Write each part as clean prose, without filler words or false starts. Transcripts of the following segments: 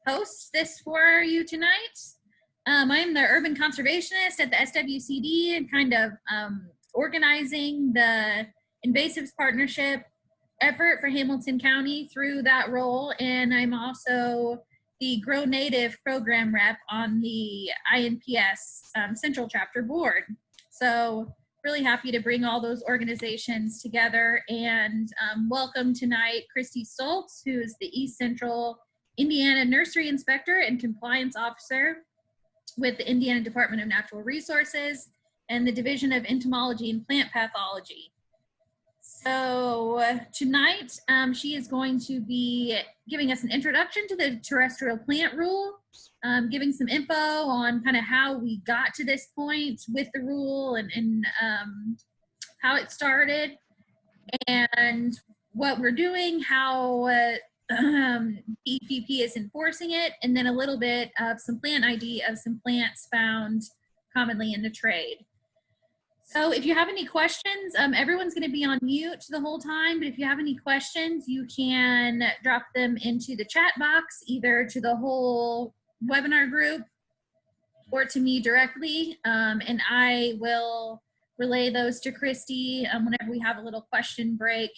host this for you tonight. I'm the urban conservationist at the SWCD and kind of organizing the Invasives partnership effort for Hamilton County through that role. And I'm also the Grow Native program rep on the INPS Central Chapter board. So really happy to bring all those organizations together and welcome tonight Kristy Stultz, who is the East Central Indiana Nursery Inspector and Compliance Officer with the Indiana Department of Natural Resources and the Division of Entomology and Plant Pathology. So tonight, she is going to be giving us an introduction to the terrestrial plant rule, giving some info on kind of how we got to this point with the rule and how it started and what we're doing, how EPP is enforcing it, and then a little bit of some plant ID of some plants found commonly in the trade. So if you have any questions, everyone's going to be on mute the whole time, but if you have any questions, you can drop them into the chat box, either to the whole webinar group or to me directly, and I will relay those to Kristy whenever we have a little question break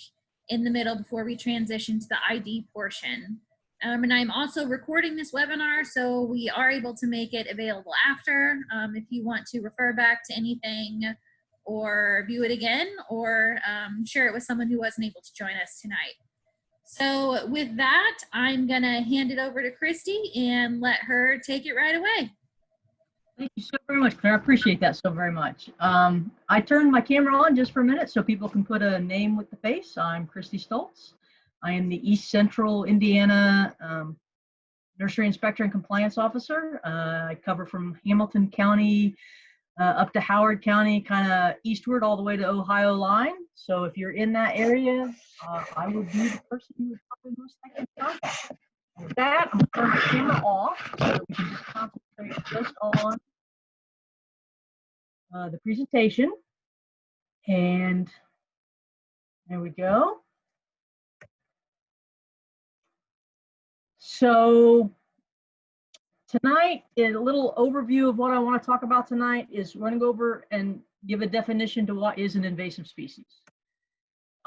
in the middle before we transition to the ID portion. And I'm also recording this webinar, so we are able to make it available after if you want to refer back to anything or view it again, or share it with someone who wasn't able to join us tonight. So with that, I'm gonna hand it over to Kristy and let her take it right away. Thank you so very much, Claire. I appreciate that so very much. I turned my camera on just for a minute so people can put a name with the face. I'm Kristy Stultz. I am the East Central Indiana Nursery Inspector and Compliance Officer. I cover from Hamilton County up to Howard County, kind of eastward all the way to Ohio line. So if you're in that area, I would be the person who would probably most likely contact. With that, I'm going to turn my camera off so that we can just concentrate just on the presentation. And there we go. So tonight, a little overview of what I want to talk about tonight is we're going to go over and give a definition to what is an invasive species.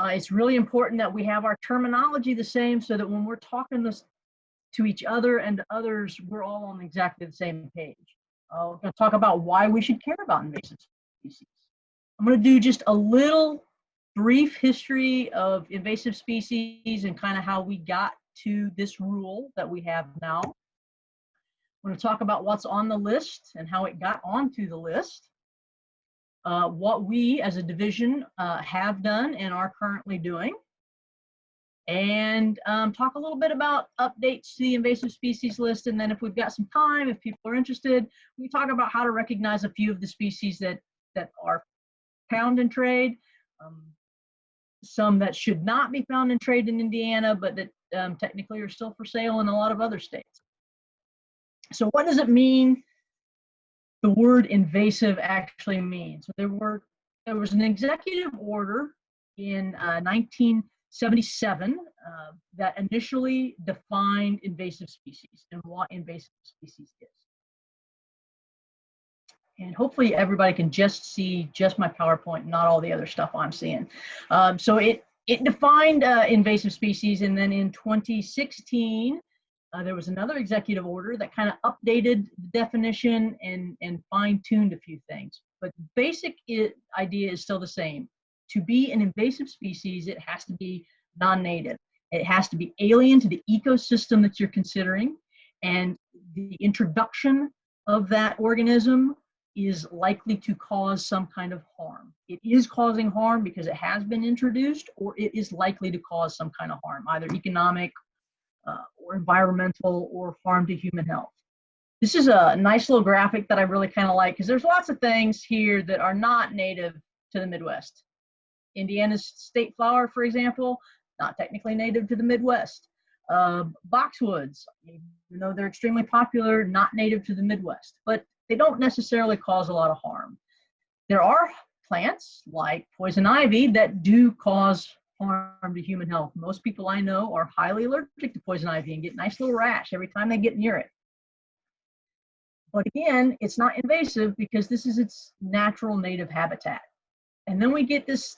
It's really important that we have our terminology the same so that when we're talking this to each other and to others, we're all on exactly the same page. We're going to talk about why we should care about invasive species. I'm going to do just a little brief history of invasive species and kind of how we got to this rule that we have now. I'm going to talk about what's on the list and how it got onto the list, what we as a division have done and are currently doing, and talk a little bit about updates to the invasive species list. And then if we've got some time, if people are interested, we talk about how to recognize a few of the species that are found in trade, some that should not be found in trade in Indiana, but that technically are still for sale in a lot of other states. So what does it mean the word invasive actually means? So there was an executive order in 1977 that initially defined invasive species and what invasive species is. And hopefully everybody can just see just my PowerPoint, not all the other stuff I'm seeing. So it defined invasive species, and then in 2016, there was another executive order that kind of updated the definition and fine-tuned a few things. But the basic idea is still the same. To be an invasive species, it has to be non-native. It has to be alien to the ecosystem that you're considering, and the introduction of that organism is likely to cause some kind of harm. It is causing harm because it has been introduced, or it is likely to cause some kind of harm, either economic or environmental or harm to human health. This is a nice little graphic that I really kind of like because there's lots of things here that are not native to the Midwest. Indiana's state flower, for example, not technically native to the Midwest. Boxwoods, even though they're extremely popular, not native to the Midwest, but they don't necessarily cause a lot of harm. There are plants like poison ivy that do cause harm to human health. Most people I know are highly allergic to poison ivy and get a nice little rash every time they get near it. But again, it's not invasive because this is its natural native habitat. And then we get this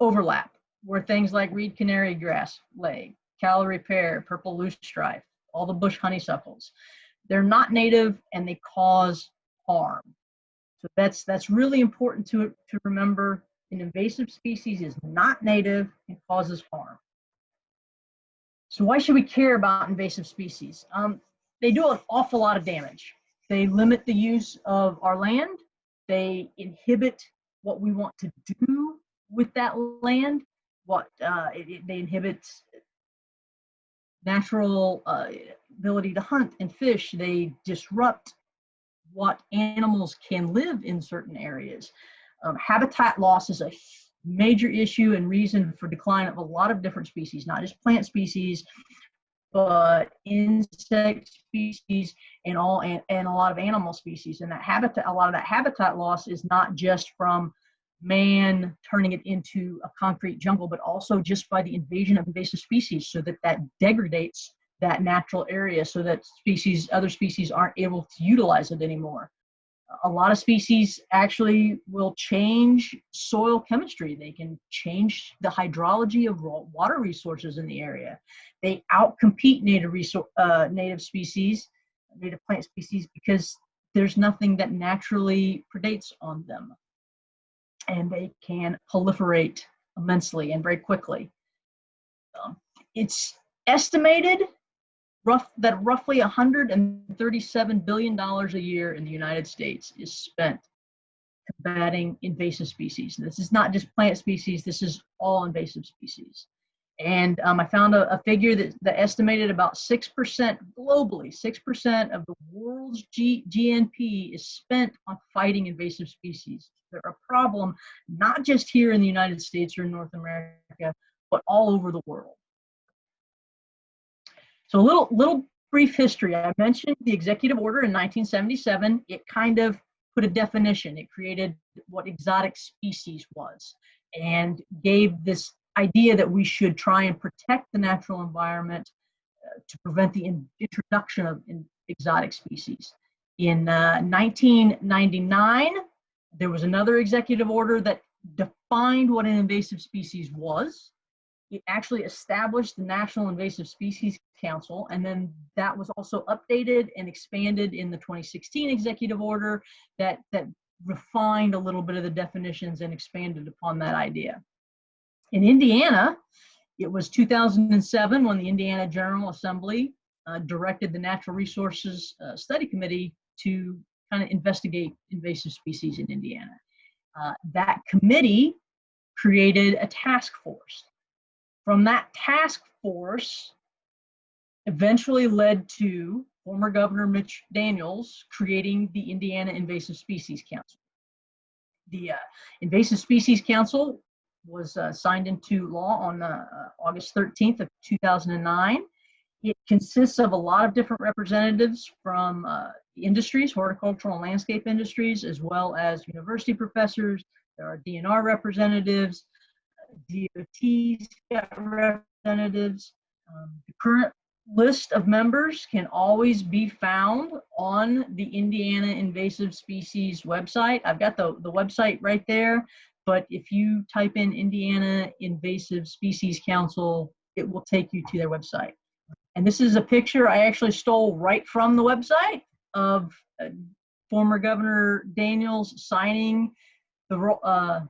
overlap where things like reed canary grass lay, Callery pear, purple loosestrife, all the bush honeysuckles, they're not native and they cause harm. So that's really important to remember. An invasive species is not native and causes harm. So why should we care about invasive species? They do an awful lot of damage. They limit the use of our land. They inhibit what we want to do with that land. They inhibit natural ability to hunt and fish. They disrupt what animals can live in certain areas. Habitat loss is a major issue and reason for decline of a lot of different species, not just plant species, but insect species and a lot of animal species. And that habitat, a lot of that habitat loss is not just from man turning it into a concrete jungle, but also just by the invasion of invasive species, so that degrades that natural area, so that other species aren't able to utilize it anymore. A lot of species actually will change soil chemistry. They can change the hydrology of water resources in the area. They outcompete native species, native plant species, because there's nothing that naturally predates on them. And they can proliferate immensely and very quickly. It's estimated that roughly $137 billion a year in the United States is spent combating invasive species. And this is not just plant species, this is all invasive species. And I found a figure that estimated about 6% globally, 6% of the world's GNP is spent on fighting invasive species. They're a problem, not just here in the United States or in North America, but all over the world. So a little brief history. I mentioned the executive order in 1977. It kind of put a definition. It created what exotic species was and gave this idea that we should try and protect the natural environment to prevent the introduction of exotic species. In 1999, there was another executive order that defined what an invasive species was. It actually established the National Invasive Species Council, and then that was also updated and expanded in the 2016 executive order that refined a little bit of the definitions and expanded upon that idea. In Indiana, it was 2007 when the Indiana General Assembly directed the Natural Resources Study Committee to kind of investigate invasive species in Indiana. That committee created a task force. From that task force eventually led to former Governor Mitch Daniels creating the Indiana Invasive Species Council. The Invasive Species Council was signed into law on August 13th of 2009. It consists of a lot of different representatives from industries, horticultural and landscape industries, as well as university professors. There are DNR representatives, DOT's got representatives. The current list of members can always be found on the Indiana Invasive Species website. I've got the website right there, but if you type in Indiana Invasive Species Council, it will take you to their website. And this is a picture I actually stole right from the website of former Governor Daniels signing the law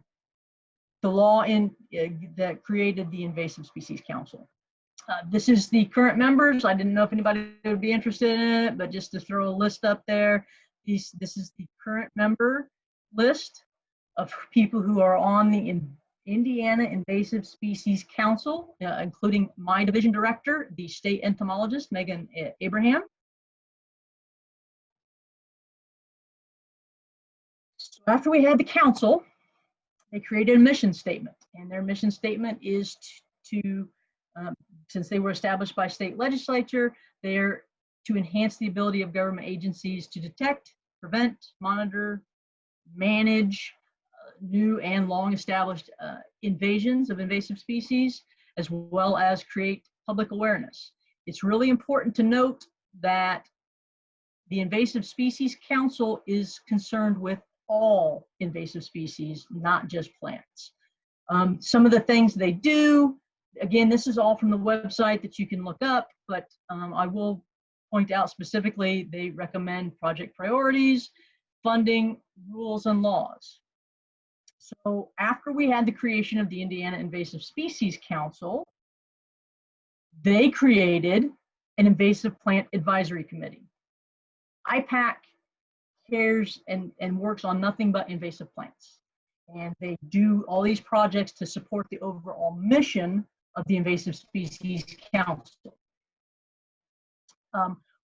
that created the Invasive Species Council. This is the current members. I didn't know if anybody would be interested in it, but just to throw a list up there, this is the current member list of people who are on the Indiana Invasive Species Council, including my division director, the state entomologist, Megan Abraham. So after we had the council, they created a mission statement, and their mission statement is to since they were established by state legislature, they're to enhance the ability of government agencies to detect, prevent, monitor, manage new and long-established invasions of invasive species, as well as create public awareness. It's really important to note that the Invasive Species Council is concerned with all invasive species, not just plants. Some of the things they do, again, this is all from the website that you can look up, but I will point out specifically, they recommend project priorities, funding, rules, and laws. So after we had the creation of the Indiana Invasive Species Council, they created an Invasive Plant Advisory Committee. IPAC cares and works on nothing but invasive plants. And they do all these projects to support the overall mission of the Invasive Species Council.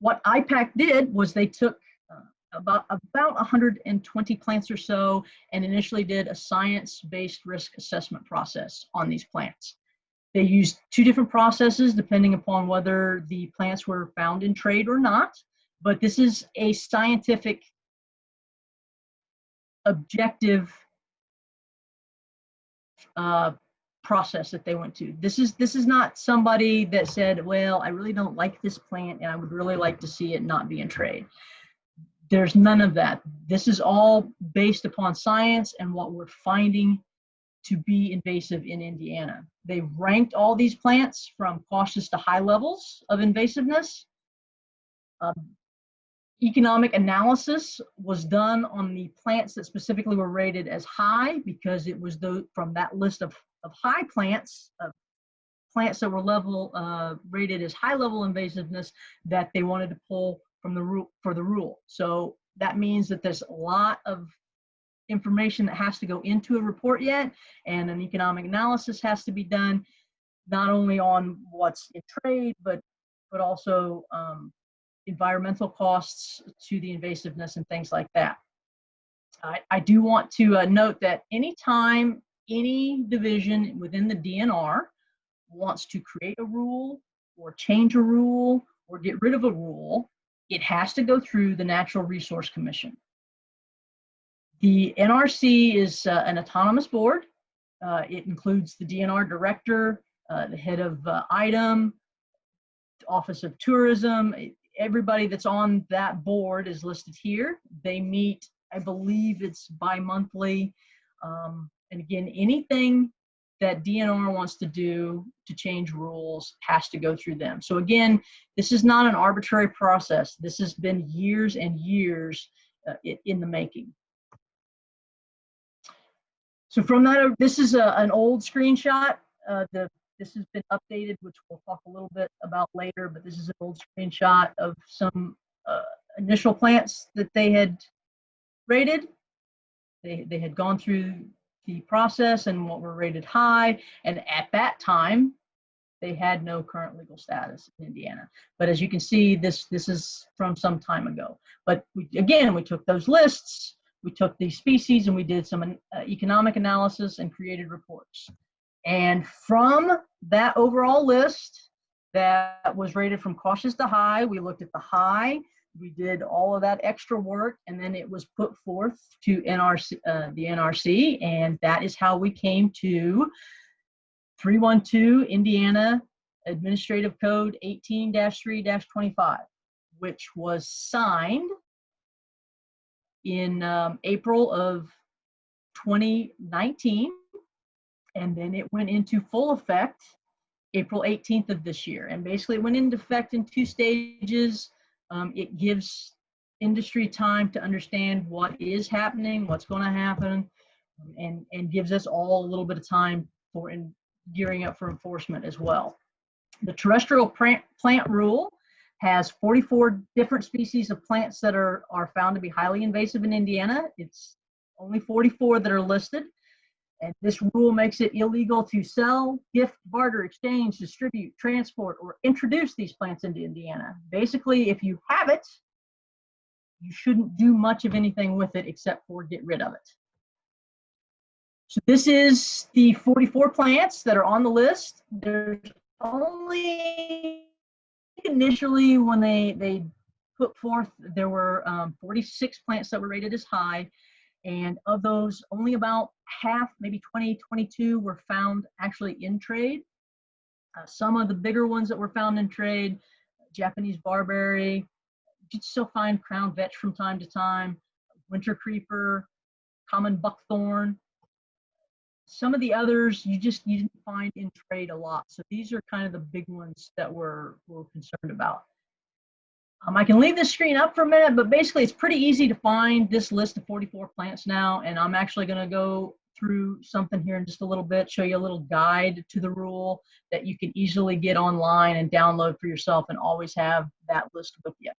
What IPAC did was they took about 120 plants or so and initially did a science-based risk assessment process on these plants. They used two different processes depending upon whether the plants were found in trade or not, but this is a scientific, objective process that they went to. This is not somebody that said, well, I really don't like this plant and I would really like to see it not be in trade. There's none of that. This is all based upon science and what we're finding to be invasive in Indiana. They ranked all these plants from cautious to high levels of invasiveness. Economic analysis was done on the plants that specifically were rated as high because it was from that list of high plants, plants that were rated as high level invasiveness that they wanted to pull from the rule for the rule. So that means that there's a lot of information that has to go into a report yet, and an economic analysis has to be done, not only on what's in trade, but also environmental costs to the invasiveness and things like that. I do want to note that anytime any division within the DNR wants to create a rule or change a rule or get rid of a rule, it has to go through the Natural Resource Commission. The NRC is an autonomous board. It includes the DNR director, the head of IDEM, Office of Tourism. Everybody that's on that board is listed here. They meet, I believe it's bi-monthly. And again, anything that DNR wants to do to change rules has to go through them. So again, this is not an arbitrary process. This has been years and years in the making. So from that, this is an old screenshot. This has been updated, which we'll talk a little bit about later, but this is an old screenshot of some initial plants that they had rated. They had gone through the process and what were rated high, and at that time, they had no current legal status in Indiana. But as you can see, this is from some time ago. But we took those lists, we took these species, and we did some economic analysis and created reports. And from that overall list that was rated from cautious to high, we looked at the high, we did all of that extra work, and then it was put forth to the NRC, and that is how we came to 312 Indiana Administrative Code 18-3-25, which was signed in April of 2019. And then it went into full effect April 18th of this year. And basically it went into effect in two stages. It gives industry time to understand what is happening, what's going to happen, and gives us all a little bit of time for gearing up for enforcement as well. The terrestrial plant rule has 44 different species of plants that are found to be highly invasive in Indiana. It's only 44 that are listed. And this rule makes it illegal to sell, gift, barter, exchange, distribute, transport, or introduce these plants into Indiana. Basically, if you have it, you shouldn't do much of anything with it except for get rid of it. So this is the 44 plants that are on the list. There's only, initially when they put forth, there were 46 plants that were rated as high. And of those, only about half, maybe 20, 22 were found actually in trade. Some of the bigger ones that were found in trade, Japanese barberry, you still find crown vetch from time to time, wintercreeper, common buckthorn. Some of the others you didn't find in trade a lot. So these are kind of the big ones that we're concerned about. I can leave this screen up for a minute, but basically it's pretty easy to find this list of 44 plants now. And I'm actually going to go through something here in just a little bit, show you a little guide to the rule that you can easily get online and download for yourself and always have that list with you.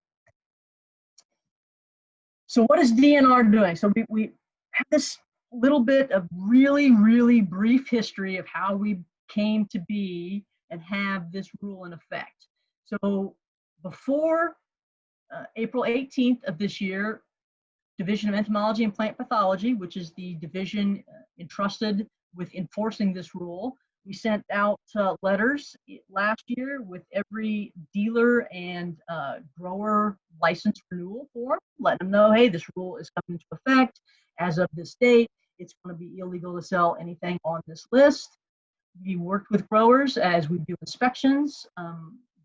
So what is DNR doing? So we have this little bit of really brief history of how we came to be and have this rule in effect. So before April 18th of this year, Division of Entomology and Plant Pathology, which is the division entrusted with enforcing this rule, we sent out letters last year with every dealer and grower license renewal form, letting them know, hey, this rule is coming into effect. As of this date, it's going to be illegal to sell anything on this list. We worked with growers as we do inspections.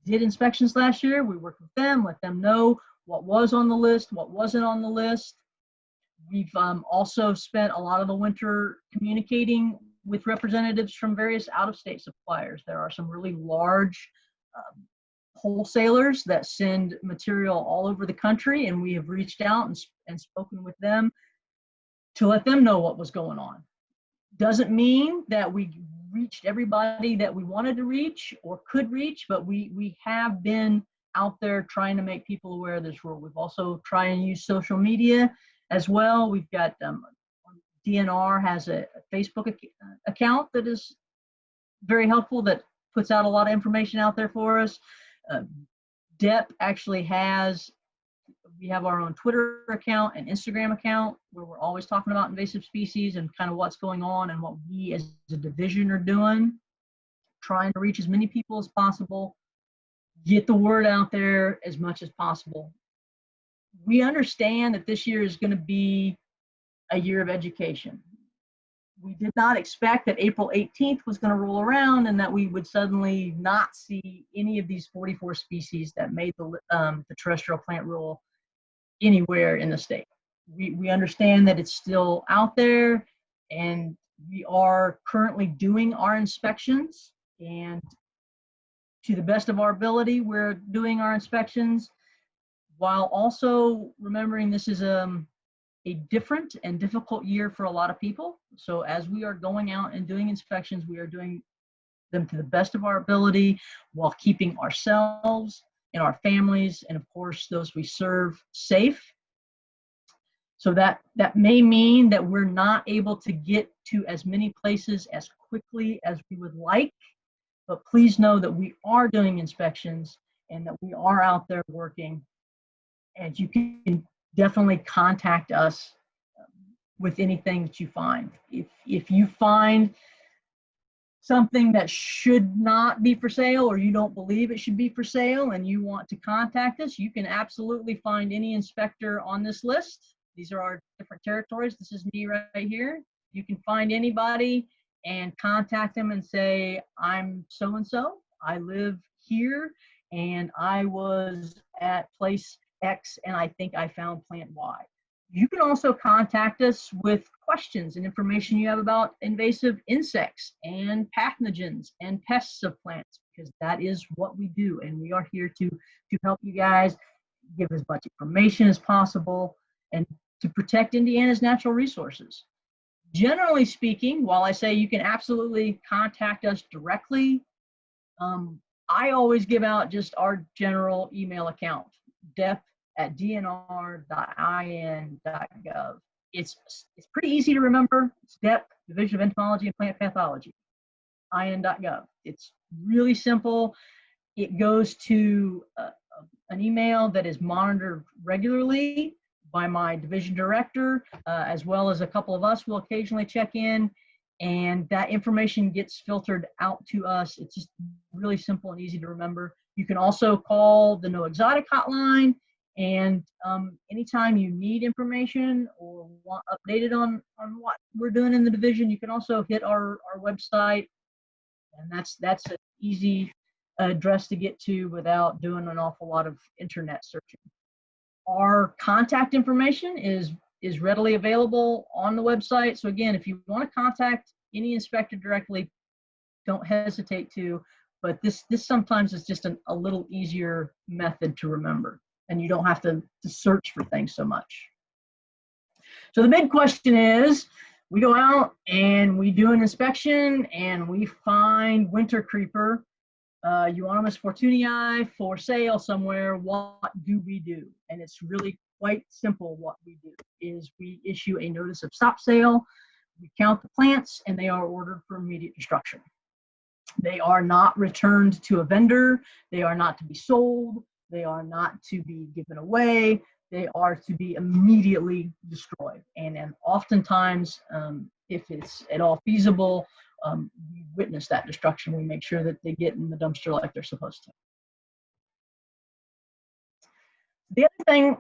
Did inspections last year. We worked with them, let them know what was on the list, what wasn't on the list. We've also spent a lot of the winter communicating with representatives from various out-of-state suppliers. There are some really large wholesalers that send material all over the country, and we have reached out and spoken with them to let them know what was going on. Doesn't mean that we reached everybody that we wanted to reach or could reach, but we have been out there trying to make people aware of this rule. We've also tried and use social media as well. We've got DNR has a Facebook account that is very helpful, that puts out a lot of information out there for us. DEPP actually has, we have our own Twitter account and Instagram account where we're always talking about invasive species and kind of what's going on and what we as a division are doing, trying to reach as many people as possible, get the word out there as much as possible. We understand that this year is going to be a year of education. We did not expect that April 18th was going to roll around and that we would suddenly not see any of these 44 species that made the terrestrial plant rule anywhere in the state. We understand that it's still out there, and we are currently doing our inspections, and to the best of our ability, we're doing our inspections while also remembering this is a different and difficult year for a lot of people. So as we are going out and doing inspections, we are doing them to the best of our ability while keeping ourselves and our families, and of course those we serve, safe. So that may mean that we're not able to get to as many places as quickly as we would like, but please know that we are doing inspections and that we are out there working, and you can definitely contact us with anything that you find. If you find something that should not be for sale, or you don't believe it should be for sale and you want to contact us, you can absolutely find any inspector on this list. These are our different territories. This is me right here. You can find anybody and contact them and say, I'm so-and-so, I live here, and I was at place X and I think I found plant Y. You can also contact us with questions and information you have about invasive insects and pathogens and pests of plants, because that is what we do, and we are here to help you guys give as much information as possible and to protect Indiana's natural resources. Generally speaking, while I say you can absolutely contact us directly, I always give out just our general email account, depp@dnr.in.gov. It's pretty easy to remember. It's DEPP, Division of Entomology and Plant Pathology, in.gov. It's really simple. It goes to an email that is monitored regularly by my division director, as well as a couple of us will occasionally check in, and that information gets filtered out to us. It's just really simple and easy to remember. You can also call the No Exotic hotline And anytime you need information or want updated on what we're doing in the division, you can also hit our website, and that's an easy address to get to without doing an awful lot of internet searching. Our contact information is readily available on the website. So again, if you want to contact any inspector directly, don't hesitate to, but this sometimes is just a little easier method to remember, and you don't have to search for things so much. So the big question is, we go out and we do an inspection and we find Wintercreeper Euonymus fortunii for sale somewhere. What do we do? And it's really quite simple. What we do is we issue a notice of stop sale. We count the plants, and they are ordered for immediate destruction. They are not returned to a vendor. They are not to be sold. They are not to be given away. They are to be immediately destroyed. And oftentimes, if it's at all feasible, we witness that destruction. We make sure that they get in the dumpster like they're supposed to. The other thing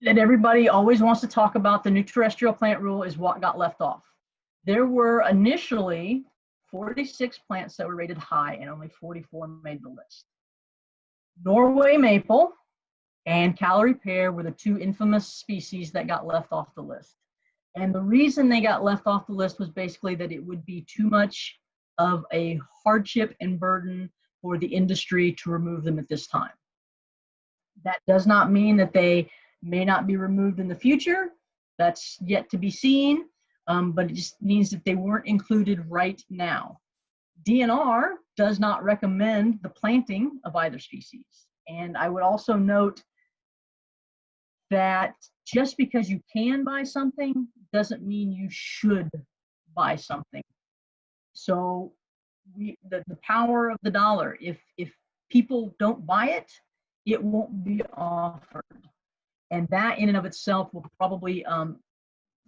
that everybody always wants to talk about, the new terrestrial plant rule, is what got left off. There were initially 46 plants that were rated high, and only 44 made the list. Norway maple and Callery pear were the two infamous species that got left off the list. And the reason they got left off the list was basically that it would be too much of a hardship and burden for the industry to remove them at this time. That does not mean that they may not be removed in the future. That's yet to be seen, but it just means that they weren't included right now. DNR does not recommend the planting of either species. And I would also note that just because you can buy something doesn't mean you should buy something. So the power of the dollar, if people don't buy it, it won't be offered. And that in and of itself will probably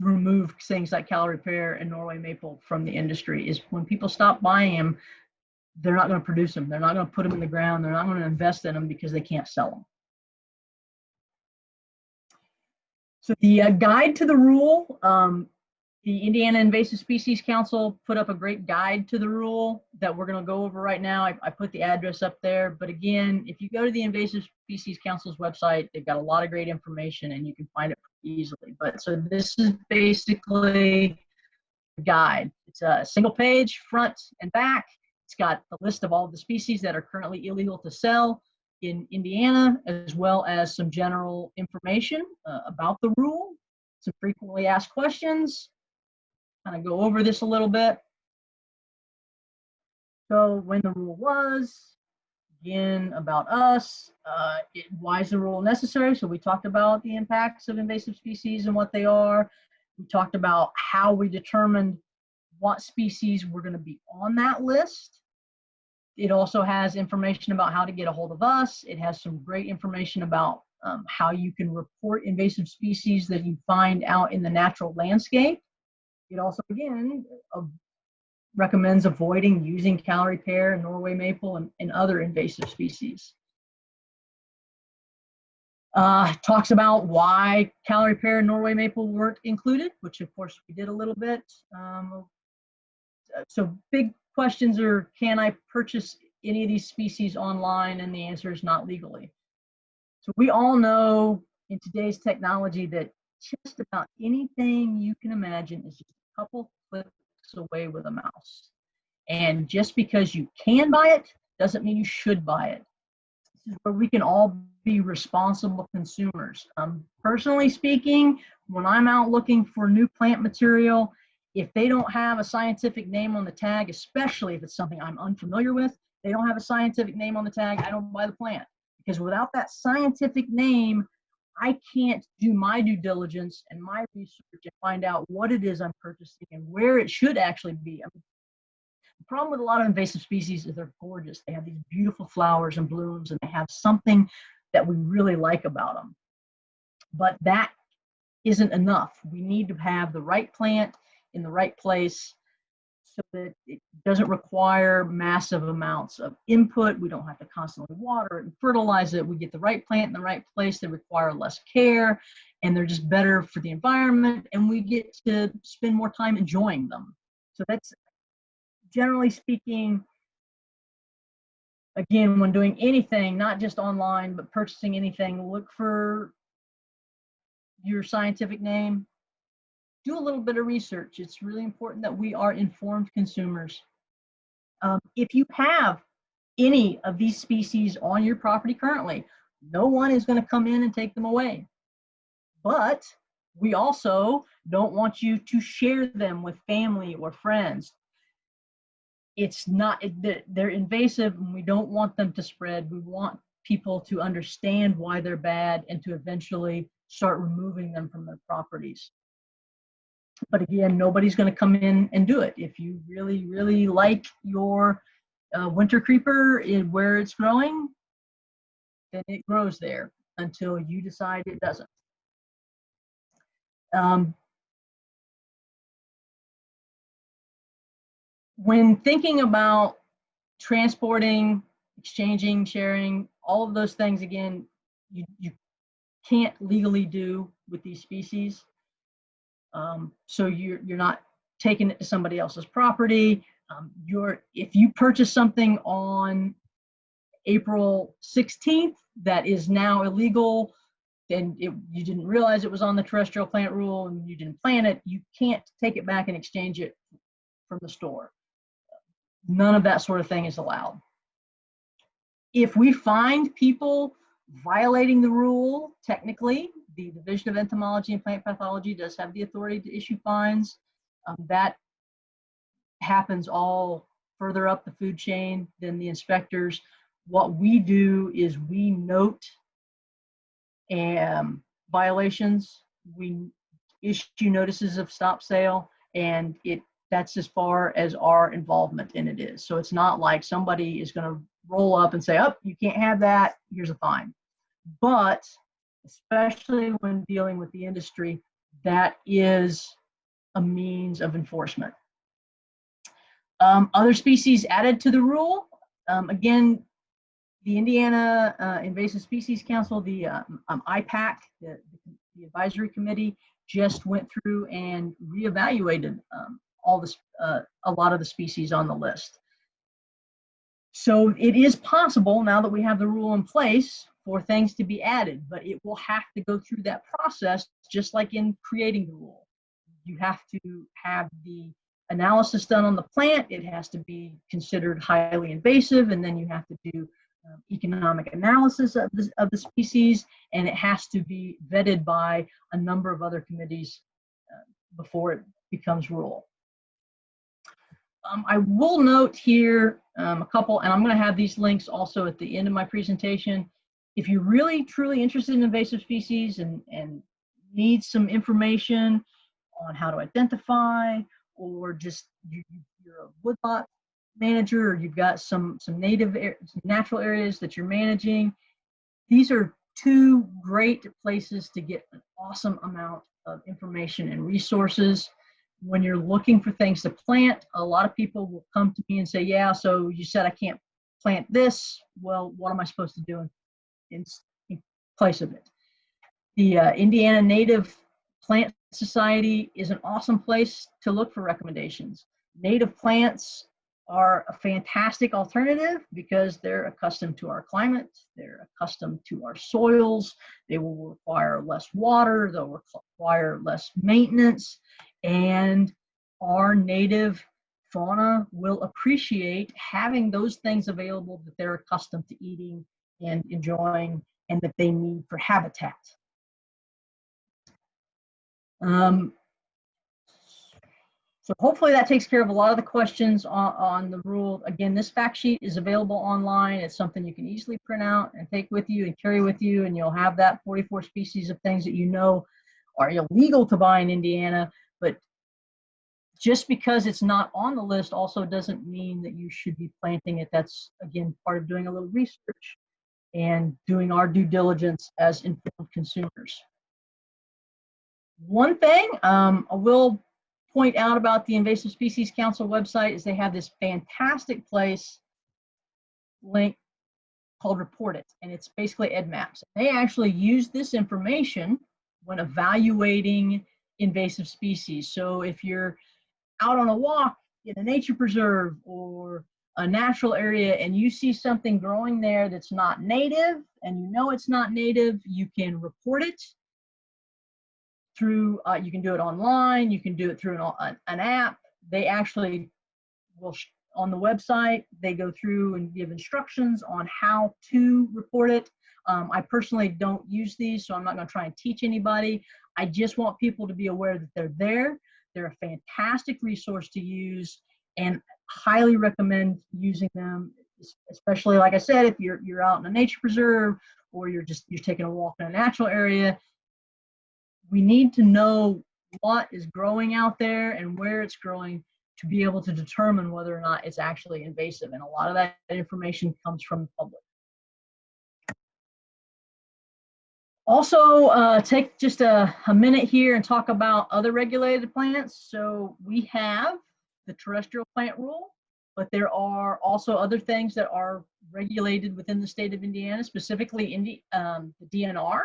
remove things like Callery pear and Norway maple from the industry. Is when people stop buying them, they're not going to produce them. They're not going to put them in the ground. They're not going to invest in them because they can't sell them. So the guide to the rule, the Indiana Invasive Species Council put up a great guide to the rule that we're going to go over right now. I put the address up there. But again, if you go to the Invasive Species Council's website, they've got a lot of great information and you can find it easily. But so this is basically a guide. It's a single page, front and back. It's got the list of all of the species that are currently illegal to sell in Indiana, as well as some general information about the rule, some frequently asked questions. Kind of go over this a little bit. So when the rule was, again, about us, why is the rule necessary? So we talked about the impacts of invasive species and what they are. We talked about how we determined what species were going to be on that list. It also has information about how to get a hold of us. It has some great information about how you can report invasive species that you find out in the natural landscape. It also, again, recommends avoiding using Callery pear and Norway maple and other invasive species. Talks about why Callery pear and Norway maple weren't included, which of course we did a little bit. So big questions are, can I purchase any of these species online? And the answer is not legally. So we all know in today's technology that just about anything you can imagine is just a couple clicks away with a mouse. And just because you can buy it doesn't mean you should buy it. This is where we can all be responsible consumers. Personally speaking, when I'm out looking for new plant material, if they don't have a scientific name on the tag, especially if it's something I'm unfamiliar with, they don't have a scientific name on the tag, I don't buy the plant. Because without that scientific name, I can't do my due diligence and my research and find out what it is I'm purchasing and where it should actually be. I mean, the problem with a lot of invasive species is they're gorgeous. They have these beautiful flowers and blooms, and they have something that we really like about them. But that isn't enough. We need to have the right plant in the right place so that it doesn't require massive amounts of input. We don't have to constantly water it and fertilize it. We get the right plant in the right place. They require less care, and they're just better for the environment, and we get to spend more time enjoying them. So that's, generally speaking, again, when doing anything, not just online, but purchasing anything, look for your scientific name. Do a little bit of research. It's really important that we are informed consumers. If you have any of these species on your property currently, no one is going to come in and take them away. But we also don't want you to share them with family or friends. It's not, they're invasive, and we don't want them to spread. We want people to understand why they're bad and to eventually start removing them from their properties. But again, nobody's going to come in and do it. If you really, really like your winter creeper where it's growing, then it grows there until you decide it doesn't. When thinking about transporting, exchanging, sharing, all of those things, again, you can't legally do with these species. So you're not taking it to somebody else's property. If you purchase something on April 16th that is now illegal, and you didn't realize it was on the terrestrial plant rule and you didn't plant it, you can't take it back and exchange it from the store. None of that sort of thing is allowed. If we find people violating the rule, technically, the Division of Entomology and Plant Pathology does have the authority to issue fines. That happens all further up the food chain than the inspectors. What we do is we note violations. We issue notices of stop sale, and that's as far as our involvement in it is. So it's not like somebody is going to roll up and say, oh, you can't have that, here's a fine. But especially when dealing with the industry, that is a means of enforcement. Other species added to the rule, again, the Indiana Invasive Species Council, the IPAC, the advisory committee, just went through and reevaluated a lot of the species on the list. So it is possible, now that we have the rule in place, for things to be added, but it will have to go through that process, just like in creating the rule. You have to have the analysis done on the plant. It has to be considered highly invasive, and then you have to do economic analysis of the species, and it has to be vetted by a number of other committees before it becomes rule. I will note here a couple, and I'm going to have these links also at the end of my presentation. If you're really truly interested in invasive species and need some information on how to identify, or just you're a woodlot manager, or you've got some natural areas that you're managing, these are two great places to get an awesome amount of information and resources. When you're looking for things to plant, a lot of people will come to me and say, yeah, so you said I can't plant this. Well, what am I supposed to do in place of it? The Indiana Native Plant Society is an awesome place to look for recommendations. Native plants are a fantastic alternative because they're accustomed to our climate, they're accustomed to our soils, they will require less water, they'll require less maintenance, and our native fauna will appreciate having those things available that they're accustomed to eating and enjoying and that they need for habitat. So hopefully that takes care of a lot of the questions on the rule. Again, this fact sheet is available online. It's something you can easily print out and take with you and carry with you, and you'll have that 44 species of things that you know are illegal to buy in Indiana. But just because it's not on the list also doesn't mean that you should be planting it. That's, again, part of doing a little research and doing our due diligence as informed consumers. One thing I will point out about the Invasive Species Council website is they have this fantastic place link called Report It, and it's basically EdMaps. They actually use this information when evaluating invasive species. So if you're out on a walk in a nature preserve or a natural area and you see something growing there that's not native and you know it's not native, you can report it through, you can do it online, you can do it through an app. They actually will, on the website, they go through and give instructions on how to report it. I personally don't use these, so I'm not going to try and teach anybody. I just want people to be aware that they're there. They're a fantastic resource to use and highly recommend using them, especially, like I said, if you're out in a nature preserve or you're taking a walk in a natural area. We need to know what is growing out there and where it's growing to be able to determine whether or not it's actually invasive. And a lot of that information comes from the public. Also, take just a minute here and talk about other regulated plants. So we have the terrestrial plant rule, but there are also other things that are regulated within the state of Indiana, specifically the DNR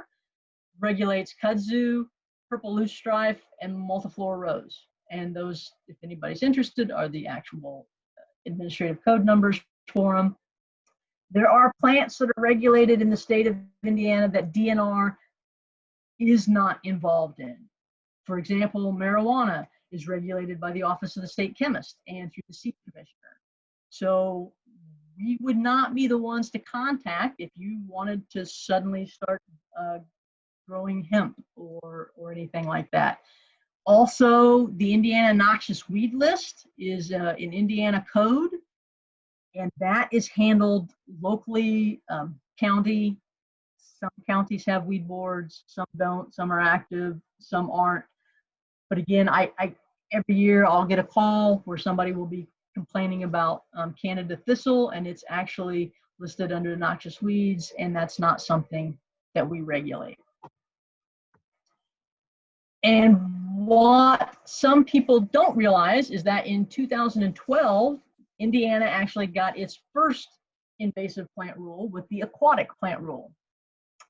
regulates kudzu, purple loosestrife, and multiflora rose. And those, if anybody's interested, are the actual administrative code numbers for them. There are plants that are regulated in the state of Indiana that DNR is not involved in. For example, marijuana is regulated by the Office of the State Chemist and through the Seed Commissioner. So we would not be the ones to contact if you wanted to suddenly start growing hemp or anything like that. Also, the Indiana Noxious Weed List is an Indiana code, and that is handled locally, county. Some counties have weed boards, some don't, some are active, some aren't. But again, every year I'll get a call where somebody will be complaining about Canada thistle, and it's actually listed under noxious weeds, and that's not something that we regulate. And what some people don't realize is that in 2012, Indiana actually got its first invasive plant rule with the aquatic plant rule.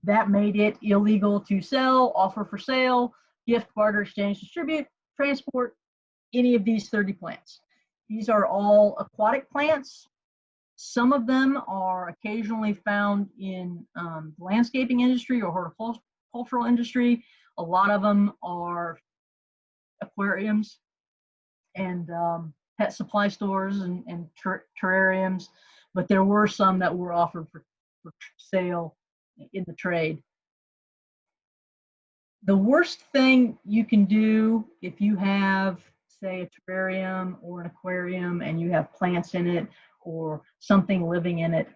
That made it illegal to sell, offer for sale, gift, barter, exchange, distribute, transport any of these 30 plants. These are all aquatic plants. Some of them are occasionally found in the landscaping industry or horticultural industry. A lot of them are aquariums and pet supply stores and terrariums, but there were some that were offered for sale in the trade. The worst thing you can do if you have, say, a terrarium or an aquarium and you have plants in it or something living in it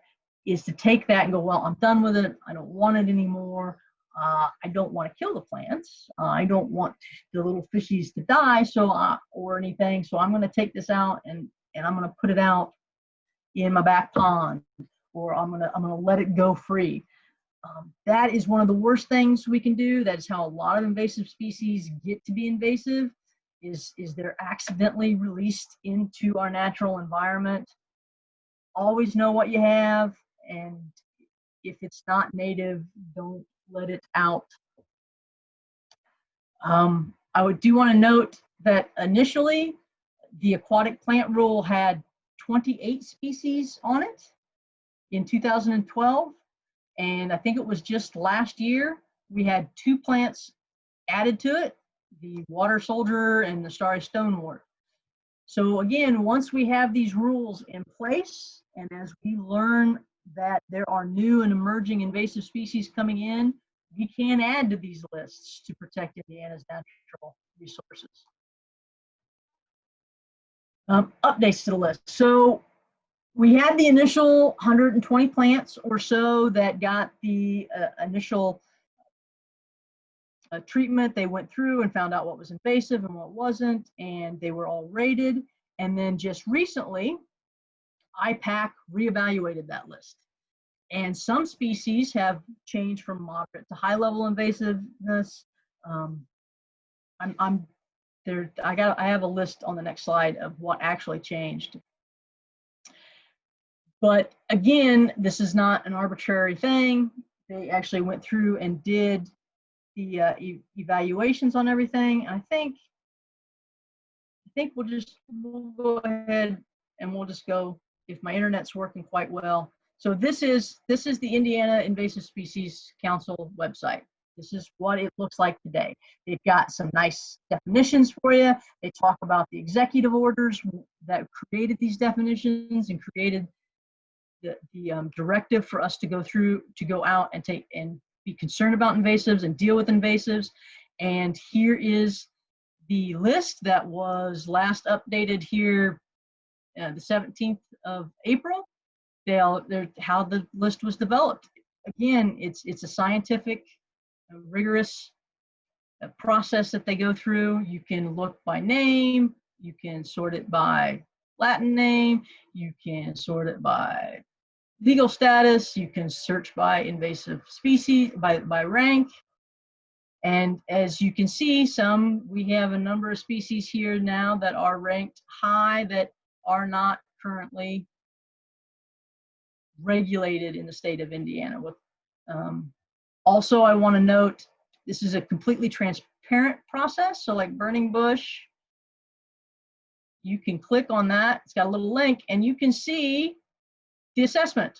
is to take that and go, well, I'm done with it. I don't want it anymore. I don't want to kill the plants. I don't want the little fishies to die, or anything. So I'm going to take this out and I'm going to put it out in my back pond, or I'm going to let it go free. That is one of the worst things we can do. That is how a lot of invasive species get to be invasive, is they're accidentally released into our natural environment. Always know what you have, and if it's not native, don't let it out. I do want to note that initially the aquatic plant rule had 28 species on it in 2012, and I think it was just last year we had 2 plants added to it, the water soldier and the starry stonewort. So again, once we have these rules in place, and as we learn that there are new and emerging invasive species coming in, we can add to these lists to protect Indiana's natural resources. Updates to the list. So we had the initial 120 plants or so that got the initial treatment. They went through and found out what was invasive and what wasn't, and they were all rated. And then just recently, IPAC reevaluated that list. And some species have changed from moderate to high level invasiveness. I'm I have a list on the next slide of what actually changed. But again, this is not an arbitrary thing. They actually went through and did the evaluations on everything. I think we'll go ahead and we'll just go, if my internet's working quite well. So this is the Indiana Invasive Species Council website. This is what it looks like today. They've got some nice definitions for you. They talk about the executive orders that created these definitions and created the directive for us to go out and be concerned about invasives and deal with invasives. And here is the list that was last updated here the 17th of April. How the list was developed. Again, it's a scientific, rigorous process that they go through. You can look by name, you can sort it by Latin name, you can sort it by legal status, you can search by invasive species, by rank. And as you can see, we have a number of species here now that are ranked high that are not currently regulated in the state of Indiana. Also, I want to note, this is a completely transparent process. So like burning bush, you can click on that. It's got a little link and you can see the assessment.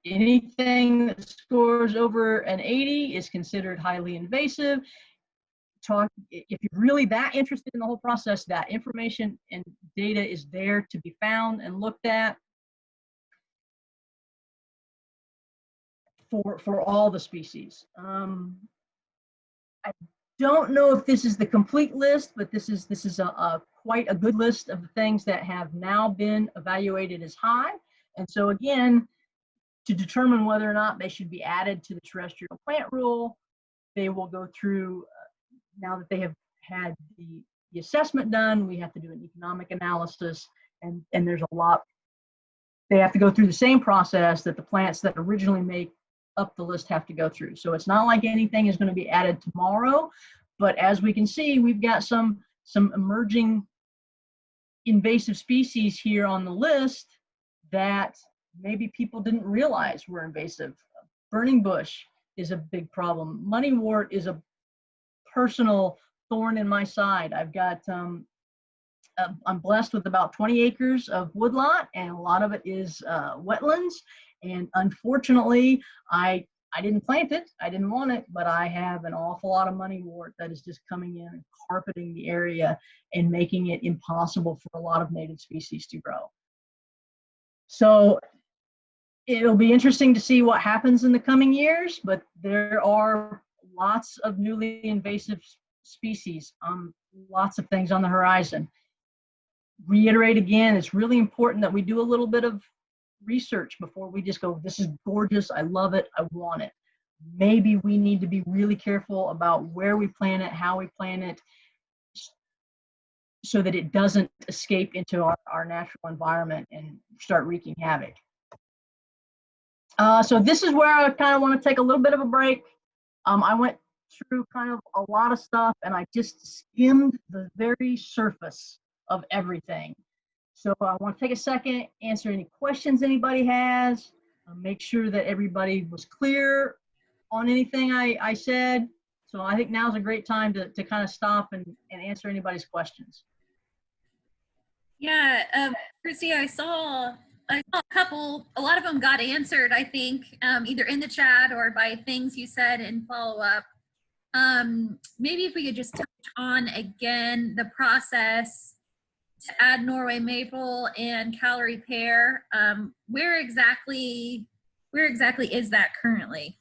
Anything that scores over an 80 is considered highly invasive. If you're really that interested in the whole process, that information and data is there to be found and looked at for all the species. I don't know if this is the complete list, but this is quite a good list of the things that have now been evaluated as high. And so again, to determine whether or not they should be added to the terrestrial plant rule, they will go through, now that they have had the assessment done, we have to do an economic analysis, and there's a lot, they have to go through the same process that the plants that originally make up the list have to go through. So it's not like anything is going to be added tomorrow, but as we can see, we've got some emerging invasive species here on the list that maybe people didn't realize were invasive. Burning bush is a big problem. Moneywort is a personal thorn in my side. I've got, I'm blessed with about 20 acres of woodlot, and a lot of it is wetlands. And unfortunately, I didn't plant it, I didn't want it, but I have an awful lot of moneywort that is just coming in and carpeting the area and making it impossible for a lot of native species to grow. So it'll be interesting to see what happens in the coming years, but there are lots of newly invasive species, lots of things on the horizon. Reiterate again, it's really important that we do a little bit of research before we just go, this is gorgeous, I love it, I want it. Maybe we need to be really careful about where we plant it, how we plant it, so that it doesn't escape into our natural environment and start wreaking havoc. So this is where I kind of want to take a little bit of a break. I went through kind of a lot of stuff and I just skimmed the very surface of everything. So I want to take a second, answer any questions anybody has, make sure that everybody was clear on anything I said. So I think now's a great time to kind of stop and answer anybody's questions. Yeah, Kristy, I saw a lot of them got answered, I think, either in the chat or by things you said in follow-up. Maybe if we could just touch on again the process to add Norway Maple and Calorie Pear. Where exactly is that currently?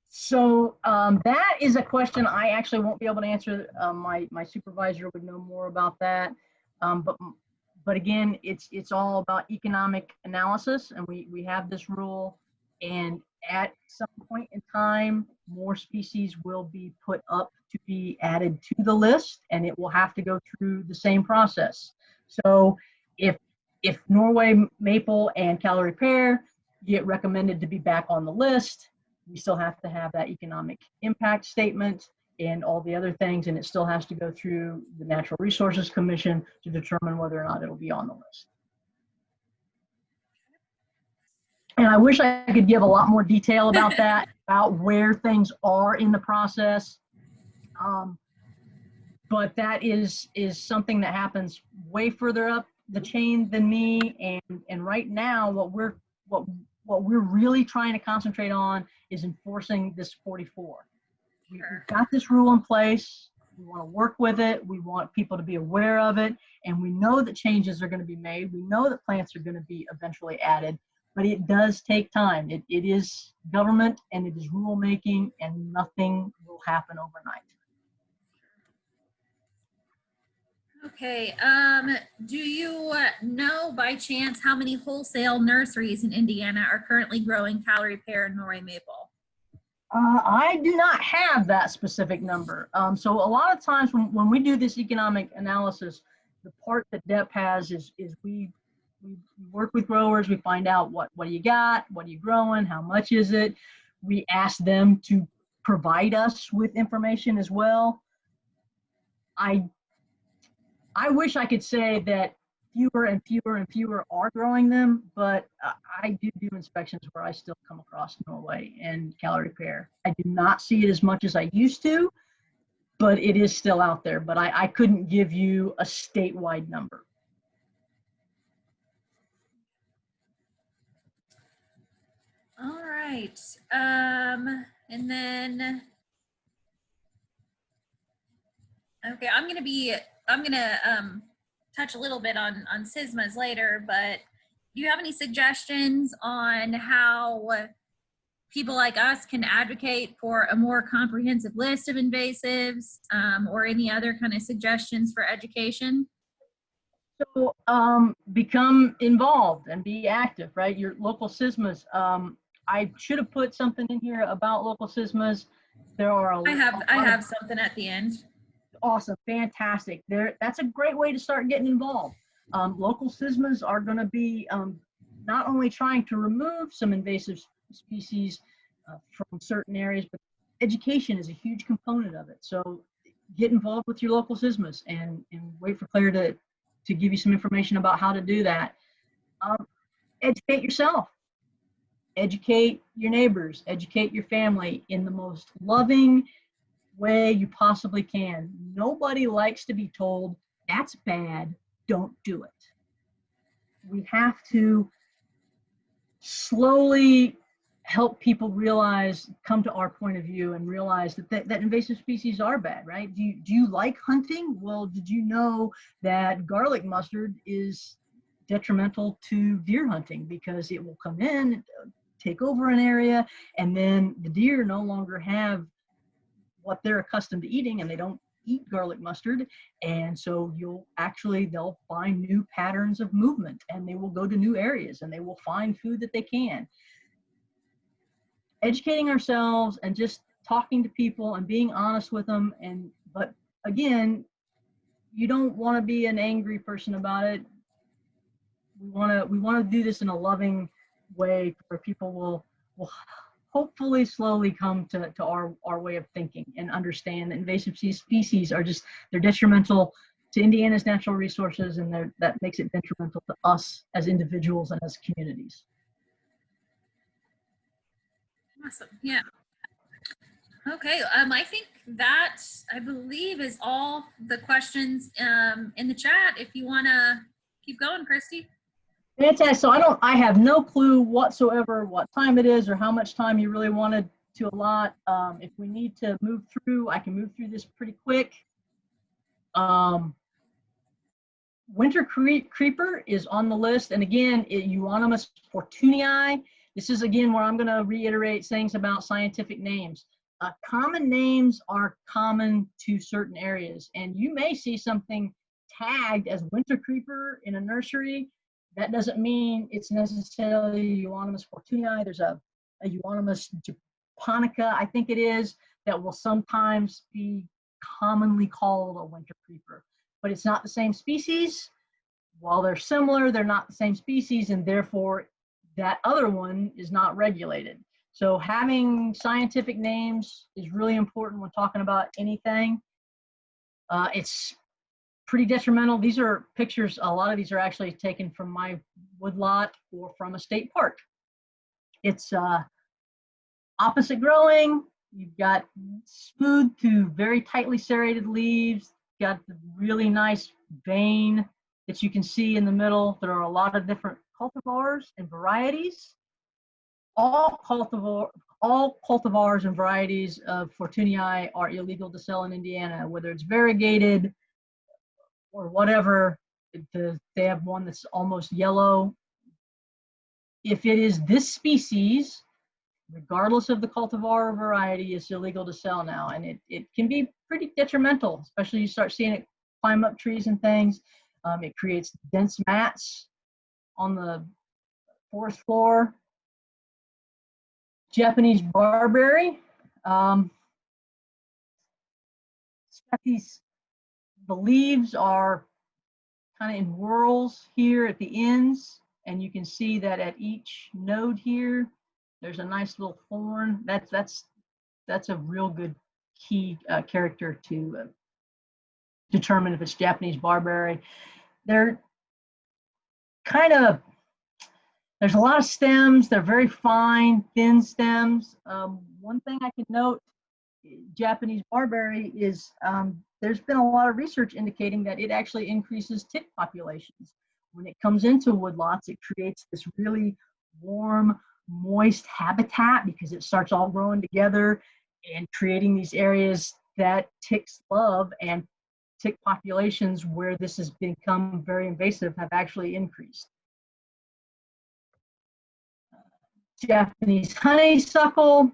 So that is a question I actually won't be able to answer. My supervisor would know more about that. But again, it's all about economic analysis, and we have this rule, and at some point in time, more species will be put up to be added to the list, and it will have to go through the same process. So if Norway Maple and Calorie Pear get recommended to be back on the list, we still have to have that economic impact statement, and all the other things, and it still has to go through the Natural Resources Commission to determine whether or not it'll be on the list. And I wish I could give a lot more detail about that, about where things are in the process. But that is something that happens way further up the chain than me. And right now, what we're really trying to concentrate on is enforcing this 44. We've got this rule in place. We want to work with it. We want people to be aware of it. And we know that changes are going to be made. We know that plants are going to be eventually added. But it does take time. It is government and it is rulemaking, and nothing will happen overnight. Okay, do you know by chance how many wholesale nurseries in Indiana are currently growing calorie pear and Norway maple? I do not have that specific number. So a lot of times when we do this economic analysis, the part that DEPP has is we work with growers. We find out what do you got, what are you growing, how much is it. We ask them to provide us with information as well. I wish I could say that fewer and fewer and fewer are growing them, but I do inspections where I still come across Norway and calorie pear. I do not see it as much as I used to, but it is still out there. But I couldn't give you a statewide number. All right, and then, okay, I'm gonna touch a little bit on SISMAs later, but do you have any suggestions on how people like us can advocate for a more comprehensive list of invasives, or any other kind of suggestions for education? So become involved and be active, right? Your local SISMAs. I should have put something in here about local SISMAs. There are I have something at the end. Awesome, fantastic. That's a great way to start getting involved. Local SISMAs are going to be not only trying to remove some invasive species from certain areas, but education is a huge component of it. So get involved with your local SISMAs and wait for Claire to give you some information about how to do that. Educate yourself. Educate your neighbors, educate your family in the most loving way you possibly can. Nobody likes to be told, that's bad, don't do it. We have to slowly help people realize, come to our point of view and realize that invasive species are bad, right? Do you like hunting? Well, did you know that garlic mustard is detrimental to deer hunting because it will come in, take over an area, and then the deer no longer have what they're accustomed to eating, and they don't eat garlic mustard, and so they'll find new patterns of movement, and they will go to new areas, and they will find food that they can. Educating ourselves and just talking to people and being honest with them, but again, you don't want to be an angry person about it. We want to do this in a loving way where people will hopefully slowly come to our way of thinking and understand that invasive species are they're detrimental to Indiana's natural resources, and that makes it detrimental to us as individuals and as communities. Awesome. Yeah. Okay. I think that, I believe, is all the questions in the chat. If you want to keep going, Kristy. Fantastic. So I have no clue whatsoever what time it is or how much time you really wanted to allot. If we need to move through, I can move through this pretty quick. Wintercreeper is on the list, and again, Euonymus fortunii. This is again where I'm going to reiterate things about scientific names. Common names are common to certain areas, and you may see something tagged as Wintercreeper in a nursery. That doesn't mean it's necessarily Euonymus fortunii. There's a Euonymus japonica, I think it is, that will sometimes be commonly called a Wintercreeper, but it's not the same species. While they're similar, they're not the same species, and therefore that other one is not regulated. So having scientific names is really important when talking about anything. It's pretty detrimental. These are pictures, a lot of these are actually taken from my woodlot or from a state park. It's opposite growing. You've got smooth to very tightly serrated leaves. Got the really nice vein that you can see in the middle. There are a lot of different cultivars and varieties. All cultivars and varieties of Fortunii are illegal to sell in Indiana, whether it's variegated or whatever. They have one that's almost yellow. If it is this species, regardless of the cultivar or variety, it's illegal to sell now. And it can be pretty detrimental, especially you start seeing it climb up trees and things. It creates dense mats on the forest floor. Japanese barberry. The leaves are kind of in whorls here at the ends, and you can see that at each node here, there's a nice little thorn. That's a real good key character to determine if it's Japanese barberry. They're kind of, there's a lot of stems. They're very fine, thin stems. One thing I can note, Japanese barberry is, there's been a lot of research indicating that it actually increases tick populations. When it comes into woodlots, it creates this really warm, moist habitat because it starts all growing together and creating these areas that ticks love, and tick populations where this has become very invasive have actually increased. Japanese honeysuckle.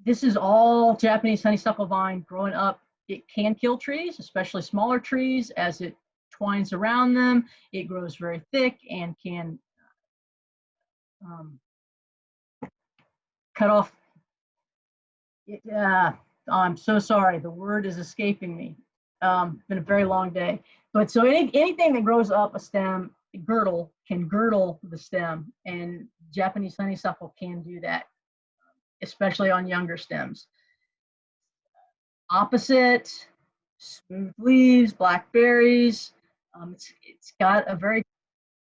This is all Japanese honeysuckle vine growing up. It can kill trees, especially smaller trees, as it twines around them. It grows very thick and can cut off. I'm so sorry, the word is escaping me. Been a very long day. But so anything that grows up a stem, girdle, can girdle the stem, and Japanese honeysuckle can do that, especially on younger stems. Opposite, smooth leaves, black berries. It's got a very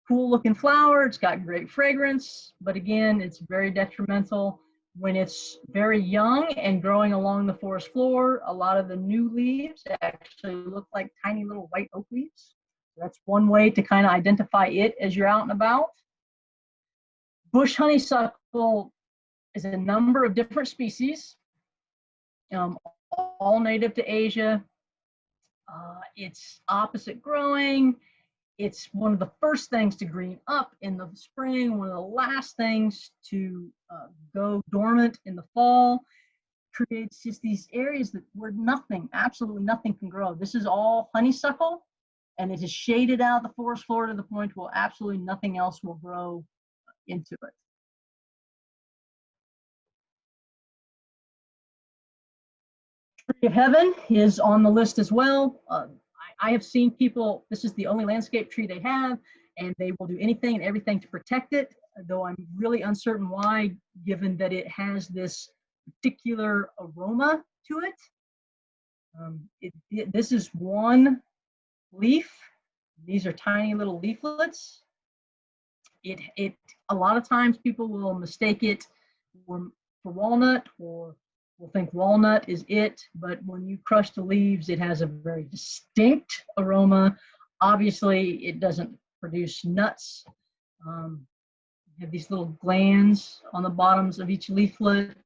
cool looking flower. It's got great fragrance, but again, it's very detrimental when it's very young and growing along the forest floor. A lot of the new leaves actually look like tiny little white oak leaves. That's one way to kind of identify it as you're out and about. Bush honeysuckle is a number of different species, all native to Asia. It's opposite growing. It's one of the first things to green up in the spring, one of the last things to go dormant in the fall. Creates just these areas where nothing, absolutely nothing can grow. This is all honeysuckle, and it is shaded out the forest floor to the point where absolutely nothing else will grow into it. Tree of Heaven is on the list as well. I have seen people, this is the only landscape tree they have, and they will do anything and everything to protect it, though I'm really uncertain why, given that it has this particular aroma to it. This is one leaf. These are tiny little leaflets. A lot of times people will mistake it for walnut, or will think walnut is it, but when you crush the leaves, it has a very distinct aroma. Obviously, it doesn't produce nuts. You have these little glands on the bottoms of each leaflet.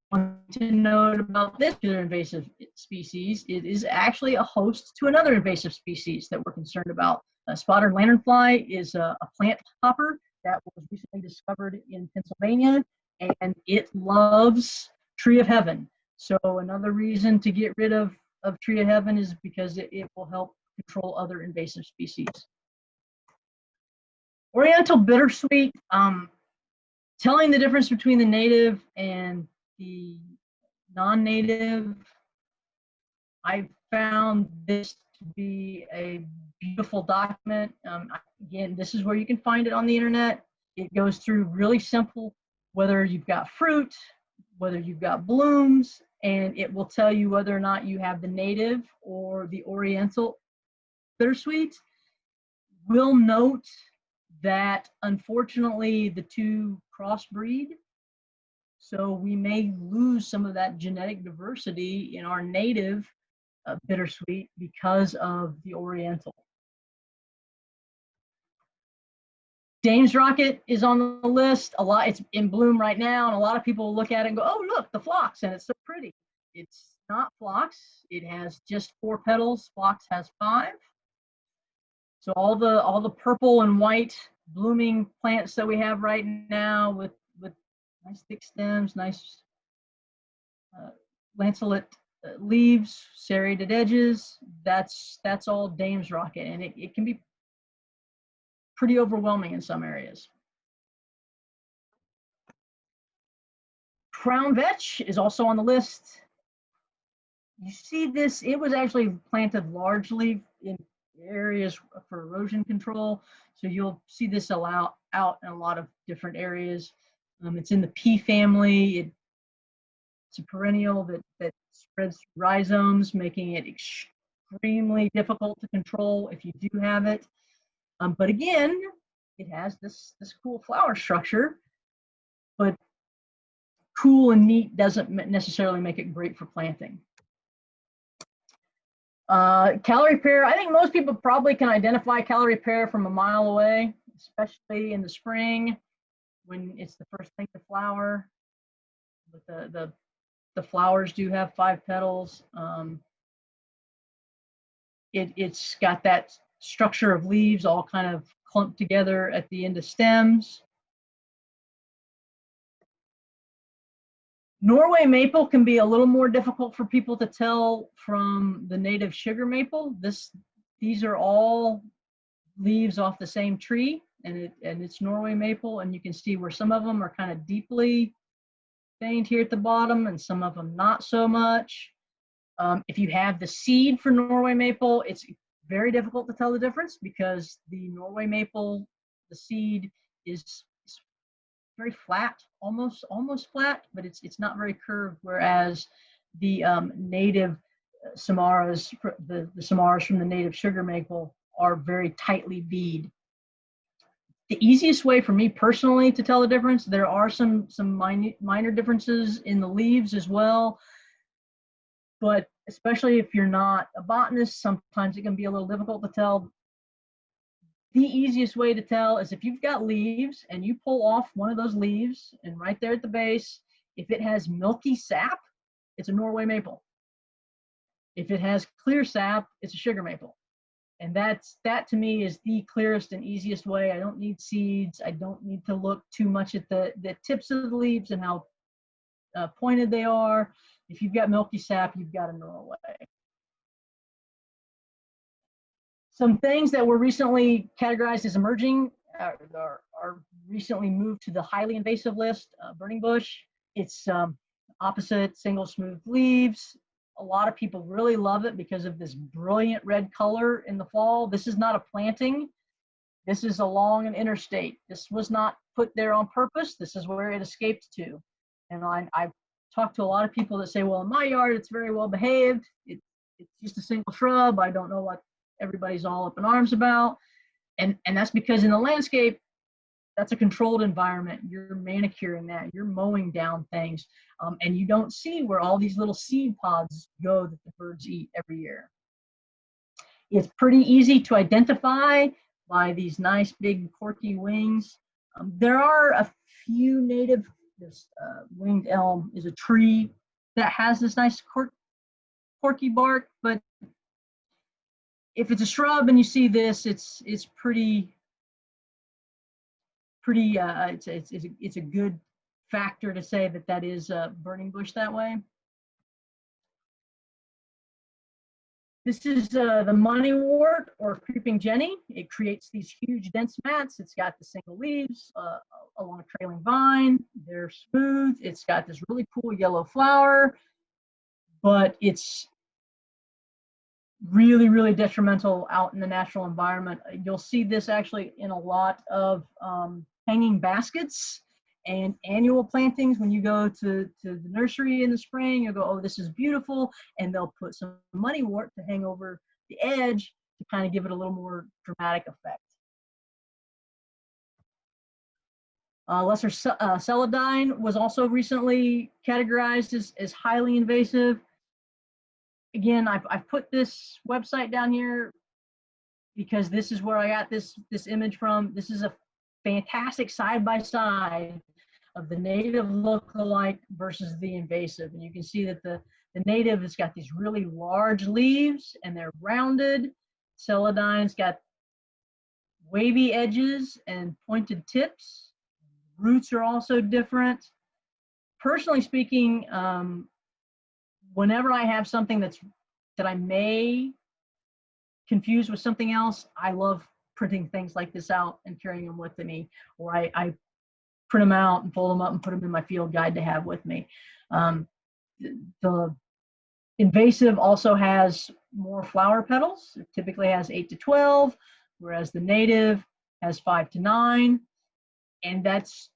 One to note about this particular invasive species, it is actually a host to another invasive species that we're concerned about. Spotted lanternfly is a plant hopper that was recently discovered in Pennsylvania, and it loves Tree of Heaven. So another reason to get rid of Tree of Heaven is because it will help control other invasive species. Oriental bittersweet, telling the difference between the native and the non-native, I found this to be a beautiful document. Again, this is where you can find it on the internet. It goes through really simple, whether you've got fruit, whether you've got blooms, and it will tell you whether or not you have the native or the oriental bittersweet. We'll note that unfortunately the two crossbreed, so we may lose some of that genetic diversity in our native bittersweet because of the oriental. Dame's Rocket is on the list. It's in bloom right now, and a lot of people look at it and go, "Oh, look, the phlox, and it's so pretty." It's not phlox. It has just 4 petals. Phlox has 5. So all the purple and white blooming plants that we have right now with nice thick stems, nice lanceolate leaves, serrated edges, that's all Dame's Rocket, and it can be pretty overwhelming in some areas. Crown vetch is also on the list. You see this, it was actually planted largely in areas for erosion control. So you'll see this out in a lot of different areas. It's in the pea family. It's a perennial that spreads through rhizomes, making it extremely difficult to control if you do have it. But again, it has this cool flower structure, but cool and neat doesn't necessarily make it great for planting. Calorie pear, I think most people probably can identify calorie pear from a mile away, especially in the spring when it's the first thing to flower. But the flowers do have 5 petals. It's got that structure of leaves all kind of clumped together at the end of stems. Norway maple can be a little more difficult for people to tell from the native sugar maple. These are all leaves off the same tree, and it's Norway maple, and you can see where some of them are kind of deeply veined here at the bottom, and some of them not so much. If you have the seed for Norway maple, it's very difficult to tell the difference because the Norway maple, the seed is very flat, almost flat, but it's not very curved, whereas the native samaras, the samaras from the native sugar maple are very tightly bead. The easiest way for me personally to tell the difference, there are some minor differences in the leaves as well, but especially if you're not a botanist, sometimes it can be a little difficult to tell. The easiest way to tell is if you've got leaves and you pull off one of those leaves, and right there at the base, if it has milky sap, it's a Norway maple. If it has clear sap, it's a sugar maple. And that to me is the clearest and easiest way. I don't need seeds. I don't need to look too much at the tips of the leaves and how pointed they are. If you've got milky sap, you've got a Norway. Some things that were recently categorized as emerging are recently moved to the highly invasive list. Burning bush, it's opposite single smooth leaves. A lot of people really love it because of this brilliant red color in the fall. This is not a planting. This is along an interstate. This was not put there on purpose. This is where it escaped to. And I've talked to a lot of people that say, well, in my yard, it's very well behaved. It's just a single shrub. I don't know what everybody's all up in arms about. And that's because in the landscape, that's a controlled environment. You're manicuring that, you're mowing down things, and you don't see where all these little seed pods go that the birds eat every year. It's pretty easy to identify by these nice big corky wings. There are a few native, this winged elm is a tree that has this nice corky bark, but if it's a shrub and you see this, it's pretty it's a good factor to say that is a burning bush that way. This is the moneywort or creeping jenny. It creates these huge dense mats. It's got the single leaves along a trailing vine. They're smooth. It's got this really cool yellow flower, but it's really, really detrimental out in the natural environment. You'll see this actually in a lot of hanging baskets and annual plantings. When you go to the nursery in the spring, you'll go, oh, this is beautiful, and they'll put some moneywort to hang over the edge to kind of give it a little more dramatic effect. Lesser Celandine was also recently categorized as highly invasive. Again, I've put this website down here because this is where I got this image from. This is a fantastic side-by-side of the native lookalike versus the invasive. And you can see that the native has got these really large leaves and they're rounded. Celandine's got wavy edges and pointed tips. Roots are also different. Personally speaking, whenever I have something that I may confuse with something else, I love printing things like this out and carrying them with me, or I print them out and fold them up and put them in my field guide to have with me. The invasive also has more flower petals. It typically has 8 to 12, whereas the native has 5 to 9. And that's,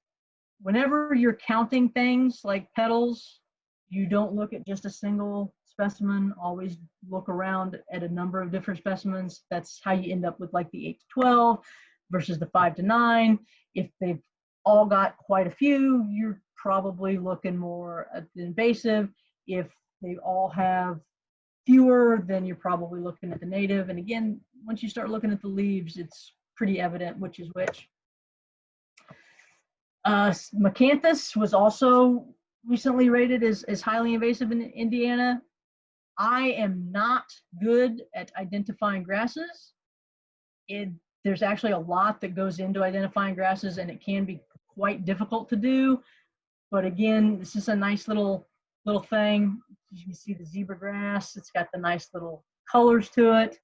whenever you're counting things like petals, you don't look at just a single specimen. Always look around at a number of different specimens. That's how you end up with like the 8 to 12 versus the 5 to 9. If they've all got quite a few, you're probably looking more at the invasive. If they all have fewer, then you're probably looking at the native. And again, once you start looking at the leaves, it's pretty evident which is which. Machanthus was also recently rated as highly invasive in Indiana. I am not good at identifying grasses. There's actually a lot that goes into identifying grasses, and it can be quite difficult to do. But again, this is a nice little thing. You can see the zebra grass. It's got the nice little colors to it.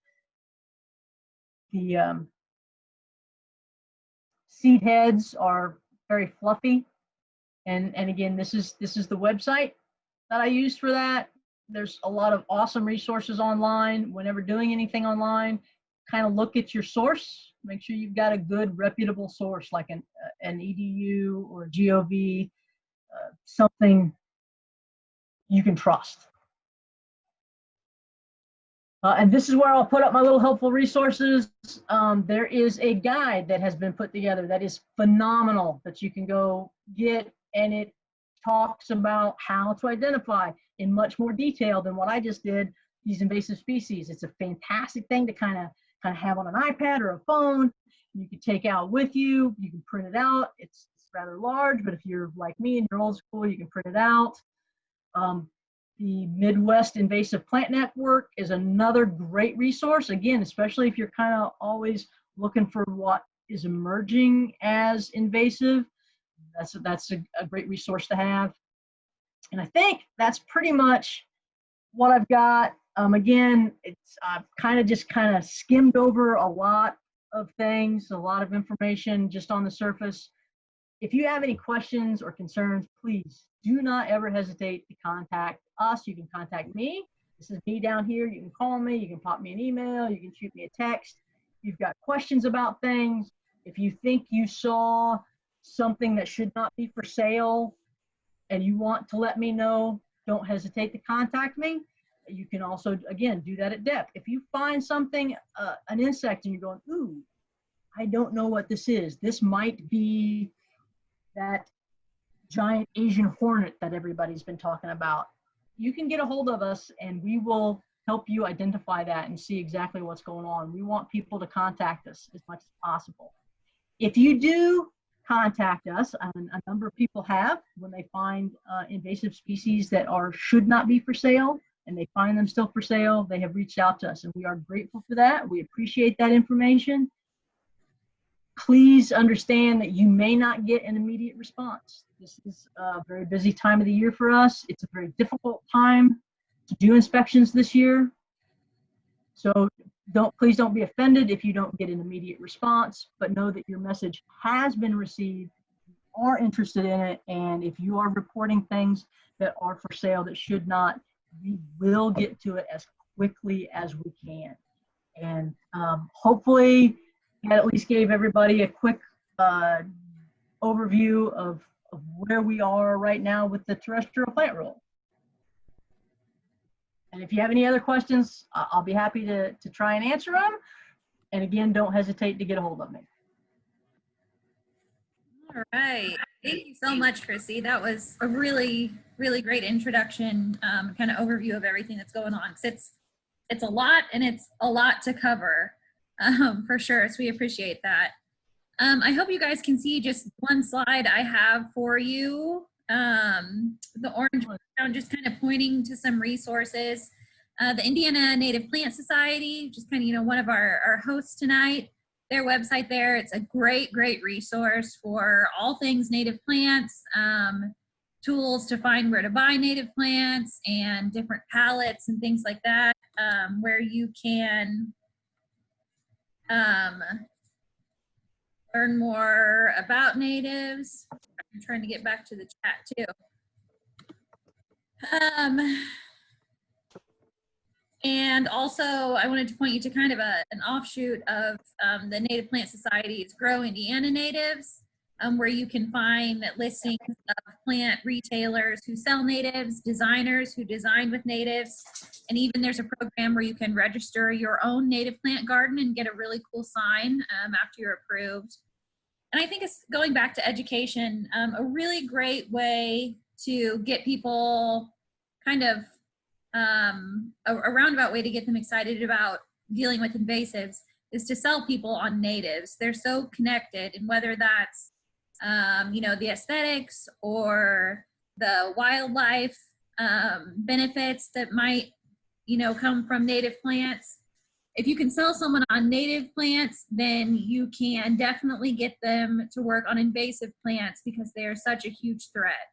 The seed heads are very fluffy. And again, this is the website that I used for that. There's a lot of awesome resources online. Whenever doing anything online, kind of look at your source. Make sure you've got a good reputable source like an EDU or a GOV, something you can trust. And this is where I'll put up my little helpful resources. There is a guide that has been put together that is phenomenal that you can go get, and it talks about how to identify in much more detail than what I just did these invasive species. It's a fantastic thing to kind of have on an iPad or a phone. You can take out with you. You can print it out. It's rather large, but if you're like me and you're old school, you can print it out. The Midwest Invasive Plant Network is another great resource. Again, especially if you're kind of always looking for what is emerging as invasive. That's a great resource to have. And I think that's pretty much what I've got. Again, I've kind of skimmed over a lot of things, a lot of information just on the surface. If you have any questions or concerns, please do not ever hesitate to contact us. You can contact me. This is me down here. You can call me. You can pop me an email. You can shoot me a text. If you've got questions about things, if you think you saw something that should not be for sale and you want to let me know, don't hesitate to contact me. You can also, again, do that at DEPP. If you find something, an insect, and you're going, ooh, I don't know what this is. This might be that giant Asian hornet that everybody's been talking about. You can get a hold of us and we will help you identify that and see exactly what's going on. We want people to contact us as much as possible. If you do contact us, and a number of people have, when they find invasive species that should not be for sale and they find them still for sale, they have reached out to us, and we are grateful for that. We appreciate that information. Please understand that you may not get an immediate response. This is a very busy time of the year for us. It's a very difficult time to do inspections this year. So please don't be offended if you don't get an immediate response, but know that your message has been received, you are interested in it, and if you are reporting things that are for sale that should not, we will get to it as quickly as we can. And hopefully that at least gave everybody a quick overview of where we are right now with the terrestrial plant rule. And if you have any other questions, I'll be happy to try and answer them. And again, don't hesitate to get a hold of me. All right. Thank you so much, Kristy. That was a really, really great introduction, kind of overview of everything that's going on. 'Cause it's a lot, and it's a lot to cover, for sure. So we appreciate that. I hope you guys can see just one slide I have for you. The orange background just kind of pointing to some resources. The Indiana Native Plant Society, just kind of, you know, one of our hosts tonight, their website there. It's a great, great resource for all things native plants, tools to find where to buy native plants and different pallets and things like that, where you can learn more about natives. I'm trying to get back to the chat too. And also, I wanted to point you to kind of an offshoot of the Native Plant Society's Grow Indiana Natives, where you can find listings of plant retailers who sell natives, designers who design with natives, and even there's a program where you can register your own native plant garden and get a really cool sign after you're approved. And I think it's going back to education, a really great way to get people kind of a roundabout way to get them excited about dealing with invasives is to sell people on natives. They're so connected, and whether that's you know, the aesthetics or the wildlife benefits that might, you know, come from native plants. If you can sell someone on native plants, then you can definitely get them to work on invasive plants because they are such a huge threat.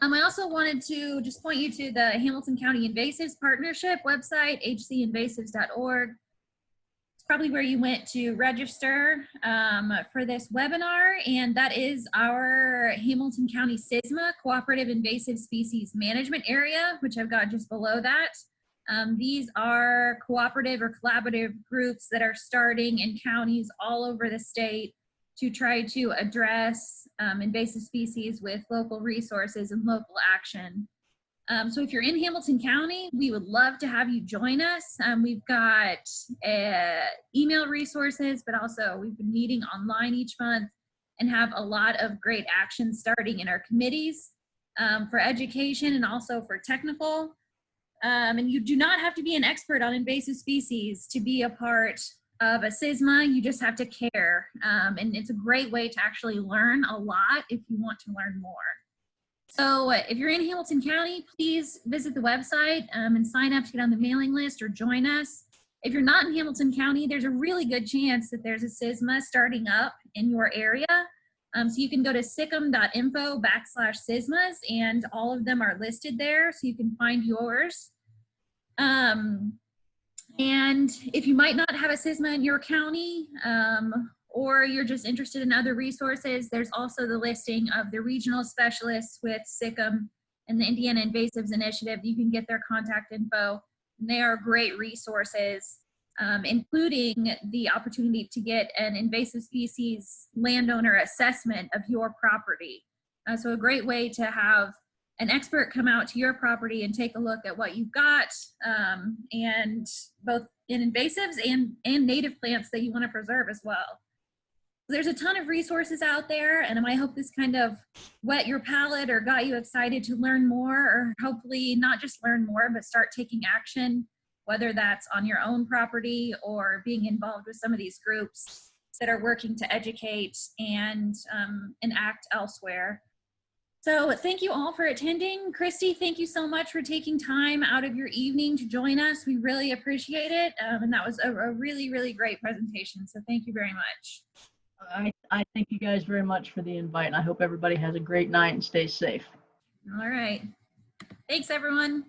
I also wanted to just point you to the Hamilton County Invasives Partnership website, hcinvasives.org. It's probably where you went to register for this webinar, and that is our Hamilton County SISMA, Cooperative Invasive Species Management Area, which I've got just below that. These are cooperative or collaborative groups that are starting in counties all over the state to try to address invasive species with local resources and local action. So if you're in Hamilton County, we would love to have you join us. We've got email resources, but also we've been meeting online each month and have a lot of great action starting in our committees for education and also for technical. And you do not have to be an expert on invasive species to be a part of a SISMA. You just have to care. And it's a great way to actually learn a lot if you want to learn more. So if you're in Hamilton County, please visit the website and sign up to get on the mailing list or join us. If you're not in Hamilton County, there's a really good chance that there's a SISMA starting up in your area. So you can go to sicm.info/SISMAs, and all of them are listed there, so you can find yours. And if you might not have a SISMA in your county, or you're just interested in other resources, there's also the listing of the regional specialists with SICM and the Indiana Invasives Initiative. You can get their contact info, and they are great resources, including the opportunity to get an invasive species landowner assessment of your property. So a great way to have an expert come out to your property and take a look at what you've got, and both in invasives and native plants that you want to preserve as well. There's a ton of resources out there, and I hope this kind of whet your palate or got you excited to learn more, or hopefully not just learn more, but start taking action, whether that's on your own property or being involved with some of these groups that are working to educate and act elsewhere. So thank you all for attending. Kristy, thank you so much for taking time out of your evening to join us. We really appreciate it. And that was a really, really great presentation. So thank you very much. I thank you guys very much for the invite, and I hope everybody has a great night and stays safe. All right. Thanks, everyone.